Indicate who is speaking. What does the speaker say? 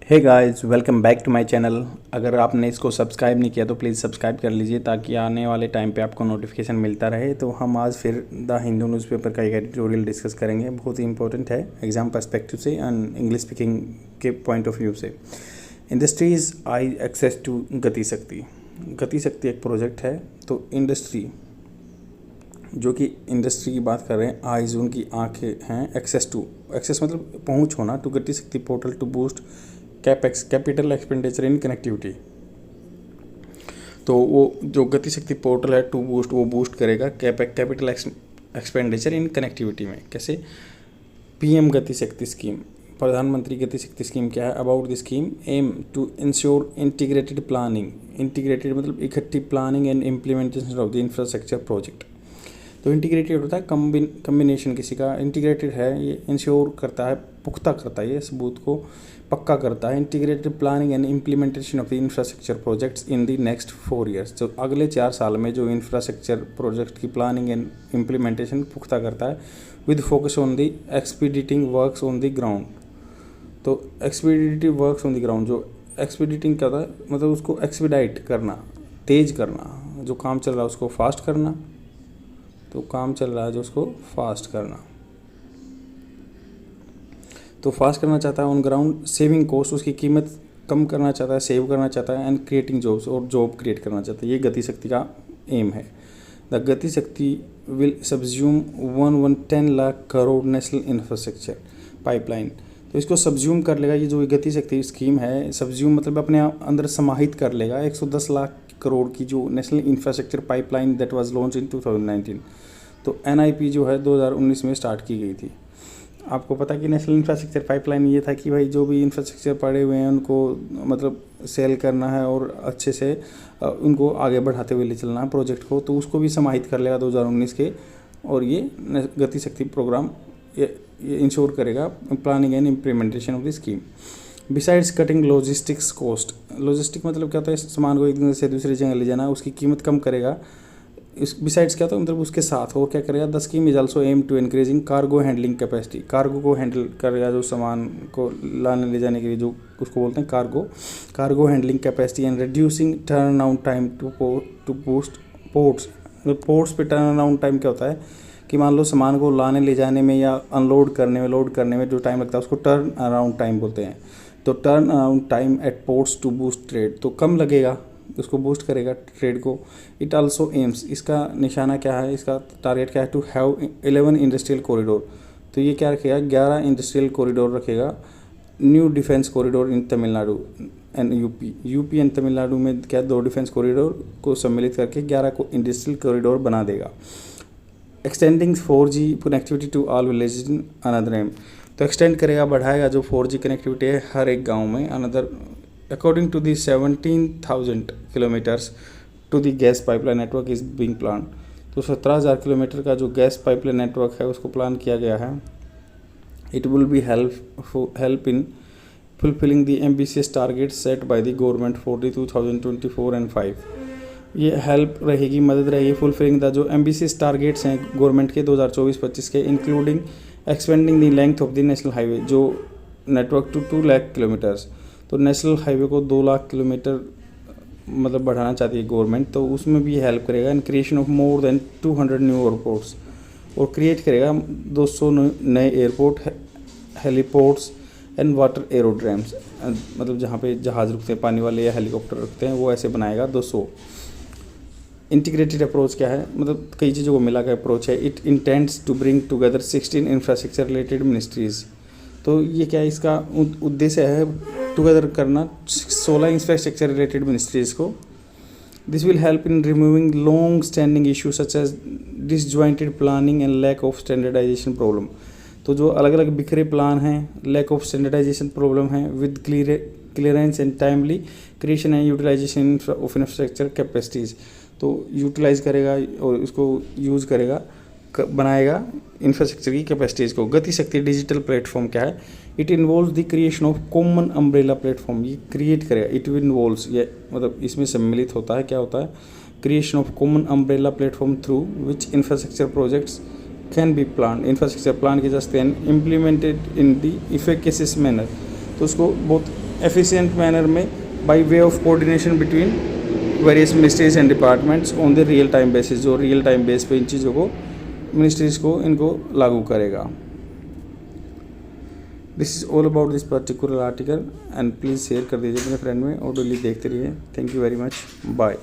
Speaker 1: Hey guys, welcome back to my channel. अगर आपने इसको सब्सक्राइब नहीं किया तो प्लीज़ सब्सक्राइब कर लीजिए ताकि आने वाले टाइम पे आपको नोटिफिकेशन मिलता रहे। तो हम आज फिर द हिंदू न्यूज़पेपर का एक एडिटोरियल डिस्कस करेंगे। बहुत ही इंपॉर्टेंट है एग्जाम पर्सपेक्टिव से एंड इंग्लिश स्पीकिंग के पॉइंट ऑफ व्यू से। Industries I access to Gati शक्ति। गति शक्ति एक प्रोजेक्ट है। तो इंडस्ट्री, जो कि इंडस्ट्री की बात कर रहे हैं, आइज उनकी आंखें हैं, एक्सेस टू, एक्सेस मतलब पहुंच होना, to Gati Shakti portal to boost capex capital expenditure in connectivity. तो वो जो गति शक्ति पोर्टल है टू बूस्ट, वो बूस्ट करेगा कैपिटल एक्सपेंडिचर इन कनेक्टिविटी में। कैसे? पीएम गति शक्ति स्कीम, प्रधानमंत्री गति शक्ति स्कीम क्या है? About the scheme aim to ensure integrated planning, integrated मतलब इकट्ठी planning and implementation of the infrastructure project. तो इंटीग्रेटेड होता है कम्बिनेशन किसी का, इंटीग्रेटेड है ये इंश्योर करता है, पुख्ता करता है, ये सबूत को पक्का करता है। Integrated planning and implementation of the infrastructure projects in the next 4 years. जो अगले 4 साल में जो इंफ्रास्ट्रक्चर प्रोजेक्ट की प्लानिंग एंड इम्प्लीमेंटेशन पुख्ता करता है, with focus on the expediting works on the ground. तो expeditive works on the ground, जो एक्सपीडिटिंग क्या होता है मतलब उसको एक्सपीडाइट करना, तेज करना, जो काम चल रहा है उसको फास्ट करना। तो काम चल रहा है जो उसको फास्ट करना, तो फास्ट करना चाहता है ऑन ग्राउंड। सेविंग कॉस्ट, उसकी कीमत कम करना चाहता है, सेव करना चाहता है। एंड क्रिएटिंग जॉब्स, और जॉब क्रिएट करना चाहता है। ये गति शक्ति का एम है। द गति शक्ति will subsume 10 lakh crore national infrastructure pipeline. तो इसको सब्ज्यूम कर लेगा, ये जो गति शक्ति स्कीम है, सब्ज्यूम मतलब अपने अंदर समाहित कर लेगा 110 लाख करोड़ की जो national infrastructure pipeline that was launch in 2019। तो एनआईपी जो है 2019 में स्टार्ट की गई थी। आपको पता कि नेशनल इंफ्रास्ट्रक्चर पाइपलाइन ये था कि भाई जो भी इंफ्रास्ट्रक्चर पड़े हुए हैं उनको मतलब सेल करना है और अच्छे से उनको आगे बढ़ाते हुए ले चलना है प्रोजेक्ट को। तो उसको भी समाहित कर लेगा 2019 के, और ये गति शक्ति प्रोग्राम ये इंश्योर करेगा planning and implementation of the scheme. Besides cutting logistics cost, logistic मतलब क्या होता है, सामान को एक जगह से दूसरी जगह ले जाना, उसकी कीमत कम करेगा। इस बिसाइड्स क्या होता है मतलब उसके साथ और क्या करेगा, the scheme is also aim to increasing cargo handling capacity. Cargo को हैंडल करेगा, जो सामान को लाने ले जाने के लिए जो उसको बोलते हैं cargo handling capacity and reducing turn around time to boost ports. Ports पे टर्न अराउंड टाइम क्या होता है कि मान लो सामान को लाने ले जाने में या अनलोड करने में, लोड करने में जो टाइम लगता है उसको टर्न अराउंड टाइम बोलते हैं। तो turn around time at ports to boost trade, तो कम लगेगा, उसको बूस्ट करेगा ट्रेड को। इट आल्सो एम्स, इसका निशाना क्या है, इसका टारगेट क्या है, टू हैव 11 इंडस्ट्रियल कॉरिडोर। तो ये क्या रखेगा, 11 इंडस्ट्रियल कॉरिडोर रखेगा। New defence corridor in Tamil Nadu and UP and Tamil Nadu में क्या 2 डिफेंस कॉरिडोर को सम्मिलित करके 11 को इंडस्ट्रियल कॉरिडोर बना देगा। Extending 4G connectivity to all village in another aim, तो एक्सटेंड करेगा, बढ़ाएगा जो 4G कनेक्टिविटी है हर एक गाँव में। Another according to the 17,000 kilometers to the gas pipeline network is being planned। तो 17,000 किलोमीटर का जो गैस पाइपलाइन नेटवर्क है उसको प्लान किया गया है। It will be help in fulfilling the ambitious target set by the government for the 2024 and 5। ये help रहेगी, मदद रहेगी फुलफिलिंग द जो एम्बिशियस टारगेट्स हैं गवर्नमेंट के 2024-25 के, including expanding the length of the national highway जो नेटवर्क टू 2 लाख किलोमीटर्स। तो नेशनल हाईवे को 2 लाख किलोमीटर मतलब बढ़ाना चाहती है गवर्नमेंट, तो उसमें भी हेल्प करेगा। And creation of more than 200 new airports, और क्रिएट करेगा 200 नए एयरपोर्ट, हेलीपोर्ट्स एंड वाटर एरोड्रम्स, मतलब जहाँ पे जहाज़ रुकते हैं पानी वाले या हेलीकॉप्टर रुकते हैं वो ऐसे बनाएगा 200। इंटीग्रेटेड अप्रोच क्या है, मतलब कई चीज़ों को मिला कर अप्रोच है। It intends to bring together 16 infrastructure related ministries. तो ये क्या इसका उद्देश्य है, टुगेदर करना 16 इंफ्रास्ट्रक्चर रिलेटेड मिनिस्ट्रीज़ को। This will help in removing long standing issue such as disjointed planning and lack of standardization problem. तो जो अलग अलग बिखरे प्लान हैं, लैक ऑफ स्टैंडर्डाइजेशन प्रॉब्लम है, with clearance and timely creation and utilization of infrastructure capacities. तो utilize करेगा और इसको यूज़ करेगा, बनाएगा इंफ्रास्ट्रक्चर की कैपेसिटीज़ को। गति शक्ति डिजिटल प्लेटफॉर्म क्या है, it involves the creation of common umbrella platform. ये क्रिएट करेगा, इट इन्वॉल्व्स ये मतलब इसमें सम्मिलित होता है, क्या होता है, creation of common umbrella platform through which infrastructure projects can be plan, infrastructure plan किए जा सकते हैं, implemented in the effective manner. तो उसको बहुत एफिशिएंट मैनर में by way of coordination between various ministries and departments on the real time basis, जो real time base पे इन चीज़ों को मिनिस्ट्रीज को इनको लागू करेगा। This is all about this particular article and please share कर दीजिए अपने फ्रेंड में और डेली देखते रहिए। Thank you very much, bye.